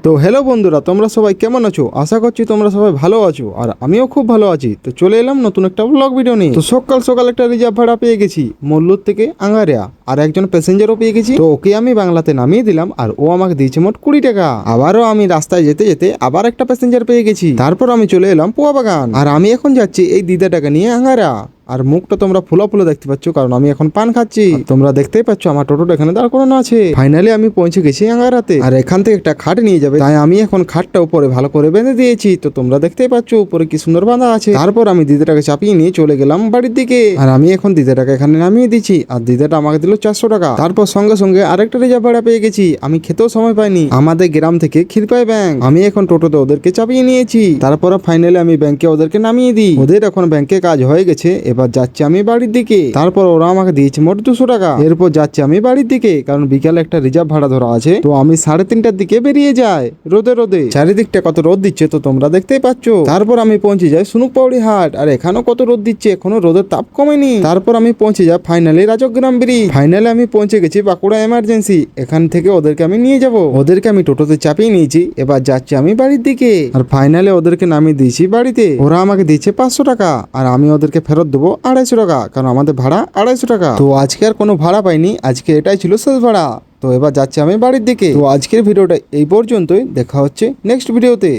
তো হ্যালো বন্ধুরা, তোমরা সবাই কেমন আছো? আশা করছি তোমরা সবাই ভালো আছো, আর আমিও খুব ভালো আছি। তো চলে এলাম নতুন একটা ব্লগ ভিডিও নিয়ে। তো সকাল সকাল একটা রিজার্ভ ভাড়া পেয়ে গেছি মল্লুর থেকে আঙ্গারিয়া, আর একজন প্যাসেঞ্জারও পেয়ে গেছি। তো ওকে আমি বাংলাতে নামিয়ে দিলাম, আর ও আমাকে দিয়েছে মোট 20 টাকা। আবারও আমি রাস্তায় যেতে যেতে আবার একটা প্যাসেঞ্জার পেয়ে গেছি। তারপর আমি চলে এলাম পোয়া বাগান, আর আমি এখন যাচ্ছি এই দিদাটাকে নিয়ে আঙ্গারা। আর মুখটা তোমরা ফুলা ফুলে দেখতে পাচ্ছ, কারণ আমি এখন পান খাচ্ছি। তোমরা দেখতেই পাচ্ছ আমার টোটোটা এখানে দাঁড় করানো আছে। ফাইনালি আমি পৌঁছে গেছি আঙ্গারাতে, আর এখান থেকে একটা খাট নিয়ে যাবে, তাই আমি এখন খাটটা উপরে ভালো করে বেঁধে দিয়েছি। তো তোমরা দেখতেই পাচ্ছ উপরে কি সুন্দর বাঁধা আছে। তারপর আমি দিদাটাকে চাপিয়ে নিয়ে চলে গেলাম বাড়ির দিকে, আর আমি এখন দিদাটাকে এখানে নামিয়ে দিচ্ছি, আর দিদাটা আমাকে দিল 400 টাকা। তারপর সঙ্গে সঙ্গে আরেকটা রিজার্ভ ভাড়া পেয়ে গেছি। আমি খেতেও সময় পাইনি, আমাদের গ্রাম থেকে ক্ষীরপাই ব্যাংক। আমি এখন টোটোতে ওদেরকে চাপিয়ে নিয়েছি। তারপর ফাইনালি আমি ব্যাংকে ওদেরকে নামিয়ে দিই। ওদের এখন ব্যাংকে কাজ হয়ে গেছে, এবার যাচ্ছি আমি বাড়ির দিকে। তারপর ওরা আমাকে দিয়েছে মোট 200 টাকা। এরপর যাচ্ছি আমি বাড়ির দিকে, কারণ বিকালে একটা রিজার্ভ ভাড়া ধরা আছে। তো আমি 3:30টার দিকে বেরিয়ে যাই রোদে রোদে। চারিদিকটা কত রোদ দিচ্ছে তো তোমরা দেখতেই পাচ্ছ। তারপর আমি পৌঁছে যাই সুনুকপাউড়ি হাট, আর এখানেও কত রোদ দিচ্ছে, এখনো রোদের তাপ কমেনি। তারপর আমি পৌঁছে যাই ফাইনালি রাজগ্রাম ব্রিজ। ফাইনালি আমি পৌঁছে গেছি বাঁকুড়া এমার্জেন্সি। এখান থেকে ওদেরকে আমি নিয়ে যাব। ওদেরকে আমি টোটোতে চাপিয়ে নিয়েছি, এবার যাচ্ছি আমি বাড়ির দিকে। আর ফাইনালি ওদেরকে নামিয়ে দিয়েছি বাড়িতে। ওরা আমাকে দিয়েছে 500 টাকা, আর আমি ওদেরকে ফেরত দেবো 250 টাকা, কারণ আমাদের ভাড়া 250 টাকা। তো আজকে আর কোনো ভাড়া পাইনি, আজকে এটাই ছিল শেষ ভাড়া। তো এবার যাচ্ছি আমি বাড়ির দিকে। তো আজকের ভিডিওটা এই পর্যন্তই, দেখা হচ্ছে নেক্সট ভিডিওতে।